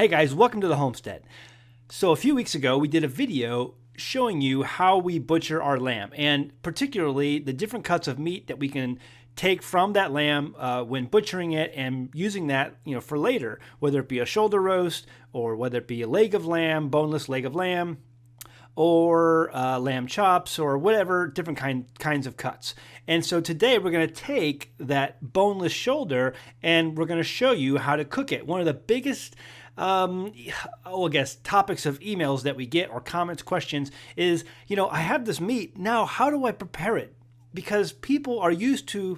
Hey guys, welcome to the Homestead. So a few weeks ago, we did a video showing you how we butcher our lamb, and particularly the different cuts of meat that we can take from that lamb when butchering it and using that, for later, whether it be a shoulder roast or whether it be a leg of lamb, boneless leg of lamb, or lamb chops, or whatever different kinds of cuts. And so today we're going to take that boneless shoulder and we're going to show you how to cook it. One of the biggest topics of emails that we get, or comments, questions, is, I have this meat, now how do I prepare it? Because people are used to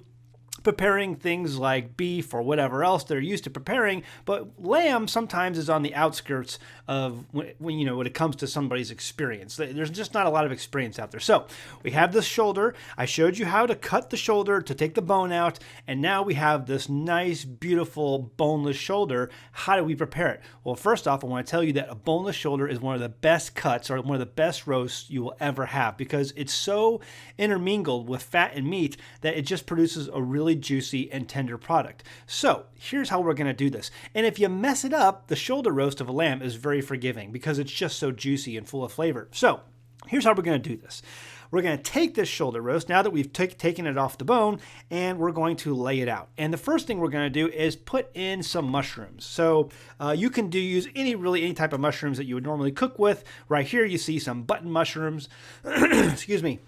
preparing things like beef or whatever else they're used to preparing, but lamb sometimes is on the outskirts of when it comes to somebody's experience. There's just not a lot of experience out there. So we have this shoulder. I showed you how to cut the shoulder to take the bone out, and now we have this nice, beautiful boneless shoulder. How do we prepare it? Well, first off, I want to tell you that a boneless shoulder is one of the best cuts, or one of the best roasts you will ever have, because it's so intermingled with fat and meat that it just produces a really juicy and tender product. So here's how we're going to do this. And if you mess it up, the shoulder roast of a lamb is very forgiving because it's just so juicy and full of flavor. So here's how we're going to do this. We're going to take this shoulder roast, now that we've taken it off the bone, and we're going to lay it out. And the first thing we're going to do is put in some mushrooms. So you can use any type of mushrooms that you would normally cook with. Right here you see some button mushrooms. Excuse me.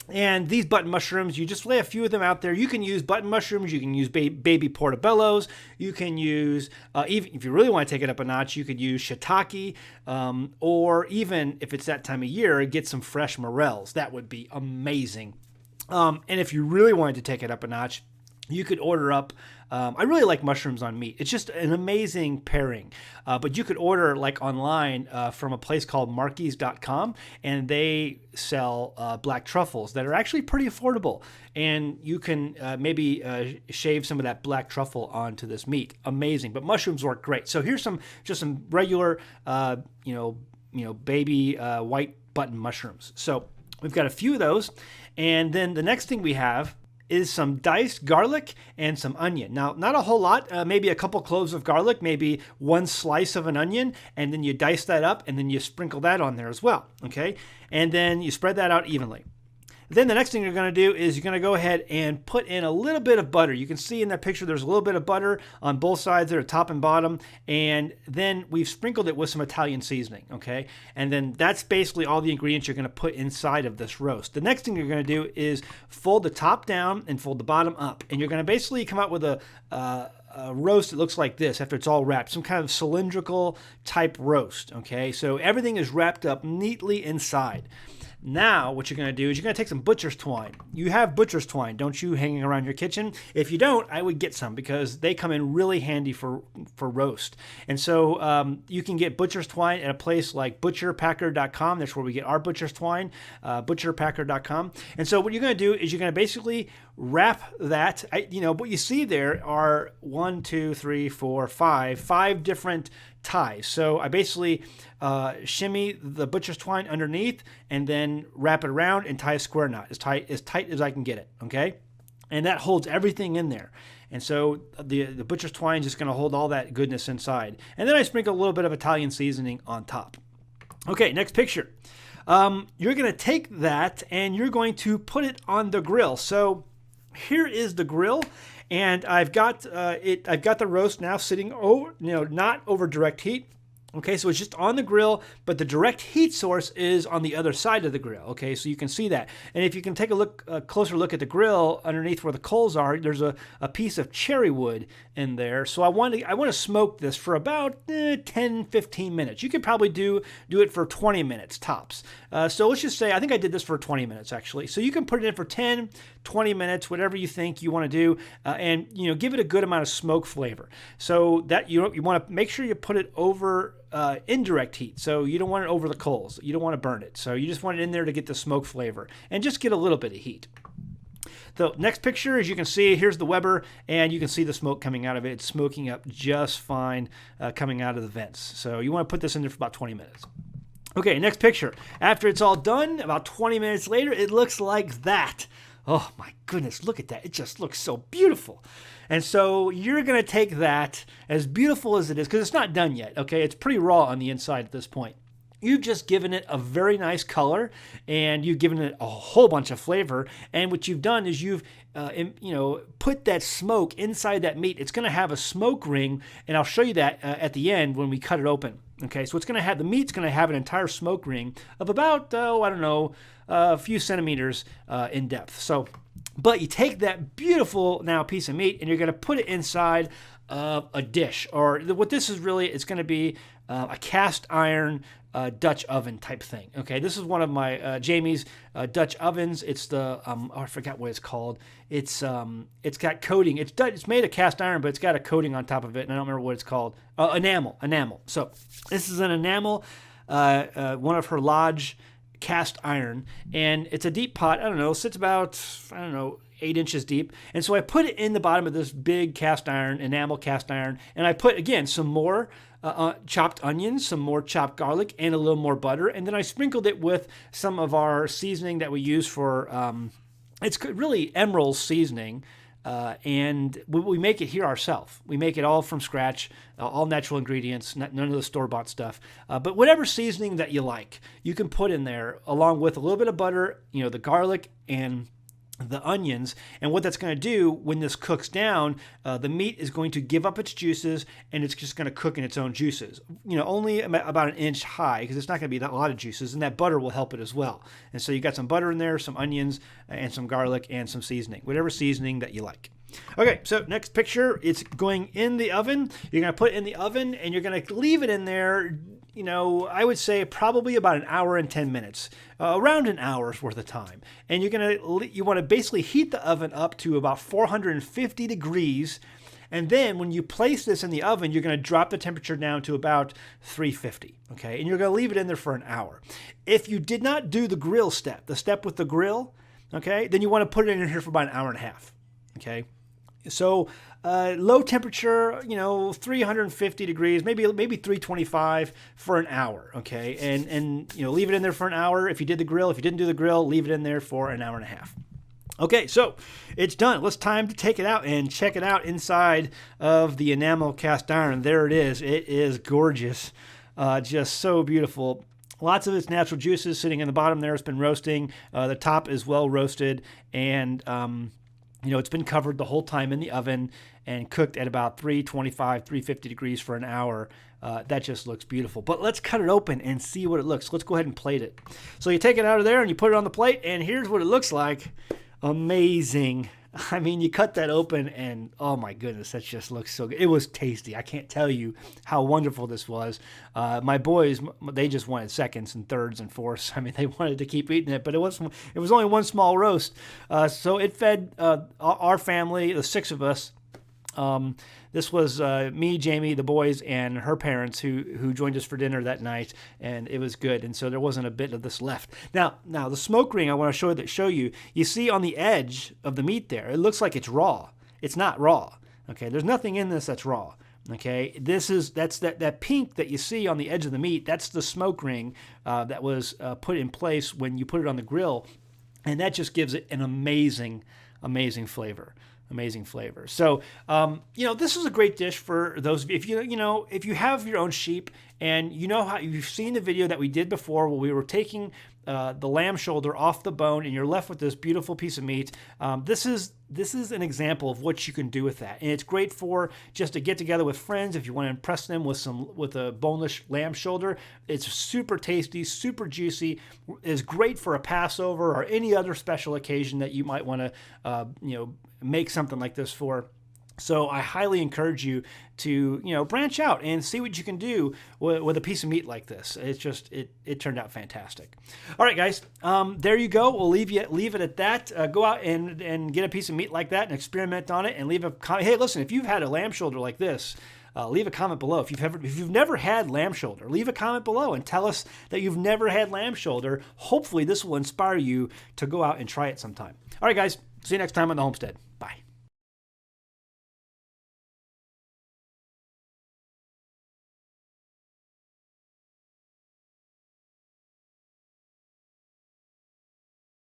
And these button mushrooms, you just lay a few of them out there. You can use button mushrooms. You can use baby portobellos. You can use, even if you really want to take it up a notch, you could use shiitake, or even if it's that time of year, get some fresh morels. That would be amazing. And if you really wanted to take it up a notch, you could order up, I really like mushrooms on meat. It's just an amazing pairing. But you could order online from a place called Markies.com, and they sell black truffles that are actually pretty affordable. And you can maybe shave some of that black truffle onto this meat. Amazing. But mushrooms work great. So here's just some regular, baby white button mushrooms. So we've got a few of those. And then the next thing we have is some diced garlic and some onion. Now, not a whole lot, maybe a couple cloves of garlic, maybe one slice of an onion, and then you dice that up, and then you sprinkle that on there as well, okay? And then you spread that out evenly. Then the next thing you're going to do is you're going to go ahead and put in a little bit of butter. You can see in that picture there's a little bit of butter on both sides there, top and bottom, and then we've sprinkled it with some Italian seasoning, okay? And then that's basically all the ingredients you're going to put inside of this roast. The next thing you're going to do is fold the top down and fold the bottom up, and you're going to basically come out with a roast that looks like this after it's all wrapped, some kind of cylindrical type roast, okay? So everything is wrapped up neatly inside. Now, what you're going to do is you're going to take some butcher's twine. You have butcher's twine, don't you, hanging around your kitchen? If you don't, I would get some, because they come in really handy for roast. And so you can get butcher's twine at a place like butcherpacker.com. That's where we get our butcher's twine, butcherpacker.com. And so what you're going to do is you're going to basically wrap that. What you see there are 5 different ties. So I basically shimmy the butcher's twine underneath and then wrap it around and tie a square knot as tight as I can get it, okay? And that holds everything in there. And so the butcher's twine is just going to hold all that goodness inside. And then I sprinkle a little bit of Italian seasoning on top. Okay, next picture. You're going to take that and you're going to put it on the grill. So here is the grill. And I've got I've got the roast now sitting over, not over direct heat. Okay, so it's just on the grill, but the direct heat source is on the other side of the grill. Okay, so you can see that. And if you can take a closer look at the grill underneath where the coals are, there's a piece of cherry wood in there. So I want to smoke this for about 10-15 minutes. You could probably do it for 20 minutes tops. So let's just say, I think I did this for 20 minutes actually. So you can put it in for 10, 20 minutes, whatever you think you want to do, and give it a good amount of smoke flavor. So that you want to make sure you put it over indirect heat. So you don't want it over the coals. You don't want to burn it. So you just want it in there to get the smoke flavor and just get a little bit of heat. The next picture, as you can see, here's the Weber, and you can see the smoke coming out of it. It's smoking up just fine coming out of the vents. So you want to put this in there for about 20 minutes. Okay, next picture. After it's all done, about 20 minutes later, it looks like that. Oh my goodness, look at that. It just looks so beautiful. And so you're going to take that, as beautiful as it is, because it's not done yet, okay? It's pretty raw on the inside at this point. You've just given it a very nice color, and you've given it a whole bunch of flavor. And what you've done is you've, put that smoke inside that meat. It's going to have a smoke ring, and I'll show you that at the end when we cut it open. Okay, so it's going to have, the meat's going to have an entire smoke ring of about, a few centimeters in depth. So, but you take that beautiful now piece of meat, and you're going to put it inside of a dish, or what this is really, it's going to be a cast iron Dutch oven type thing. Okay, this is one of my Jamie's Dutch ovens. It's the I forgot what it's called. It's got coating. It's made of cast iron, but it's got a coating on top of it, and I don't remember what it's called. Enamel. So this is an enamel, one of her Lodge cast iron, and it's a deep pot. I don't know, sits about 8 inches deep. And so I put it in the bottom of this big cast iron, enamel cast iron, and I put, again, some more chopped onions, some more chopped garlic, and a little more butter. And then I sprinkled it with some of our seasoning that we use for, it's really Emerald's seasoning. And we make it here ourselves. We make it all from scratch, all natural ingredients, none of the store-bought stuff. But whatever seasoning that you like, you can put in there, along with a little bit of butter, the garlic, and the onions. And what that's going to do when this cooks down, the meat is going to give up its juices, and it's just going to cook in its own juices. Only about an inch high, because it's not going to be a lot of juices, and that butter will help it as well. And so you got some butter in there, some onions, and some garlic, and some seasoning, whatever seasoning that you like. Okay, so next picture, it's going in the oven. You're going to put it in the oven, and you're going to leave it in there, I would say probably about an hour and 10 minutes, around an hour's worth of time. And you want to basically heat the oven up to about 450 degrees. And then when you place this in the oven, you're going to drop the temperature down to about 350. Okay, and you're going to leave it in there for an hour. If you did not do the grill step, the step with the grill, okay, then you want to put it in here for about an hour and a half. Okay. So low temperature, 350 degrees, maybe 325 for an hour, okay? And leave it in there for an hour if you did the grill. If you didn't do the grill, leave it in there for an hour and a half. Okay, so it's done. It's time to take it out and check it out inside of the enamel cast iron. There it is. It is gorgeous. Just so beautiful. Lots of its natural juices sitting in the bottom there. It's been roasting. The top is well roasted, and it's been covered the whole time in the oven and cooked at about 325, 350 degrees for an hour. That just looks beautiful. But let's cut it open and see what it looks. Let's go ahead and plate it. So you take it out of there and you put it on the plate, and here's what it looks like. Amazing. I mean, you cut that open and, oh my goodness, that just looks so good. It was tasty. I can't tell you how wonderful this was. My boys, they just wanted seconds and thirds and fourths. I mean, they wanted to keep eating it, but it was only one small roast. So it fed our family, the 6 of us. This was me, Jamie, the boys, and her parents who joined us for dinner that night, and it was good. And so there wasn't a bit of this left. Now the smoke ring I want to show you. You see on the edge of the meat there, it looks like it's raw. It's not raw. Okay, there's nothing in this that's raw. Okay, that's that pink that you see on the edge of the meat. That's the smoke ring that was put in place when you put it on the grill, and that just gives it an amazing flavor. Amazing flavor. So, this is a great dish for those of you. If you have your own sheep, and how you've seen the video that we did before where we were taking the lamb shoulder off the bone, and you're left with this beautiful piece of meat. This is an example of what you can do with that, and it's great for just to get together with friends if you want to impress them with a boneless lamb shoulder. It's super tasty, super juicy. It's great for a Passover or any other special occasion that you might want to make something like this for. So I highly encourage you to, branch out and see what you can do with a piece of meat like this. It's just, it turned out fantastic. All right, guys, there you go. We'll leave it at that. Go out and get a piece of meat like that and experiment on it, and leave a comment. Hey, listen, if you've had a lamb shoulder like this, leave a comment below. If you've never had lamb shoulder, leave a comment below and tell us that you've never had lamb shoulder. Hopefully this will inspire you to go out and try it sometime. All right, guys, see you next time on the Homestead. Bye.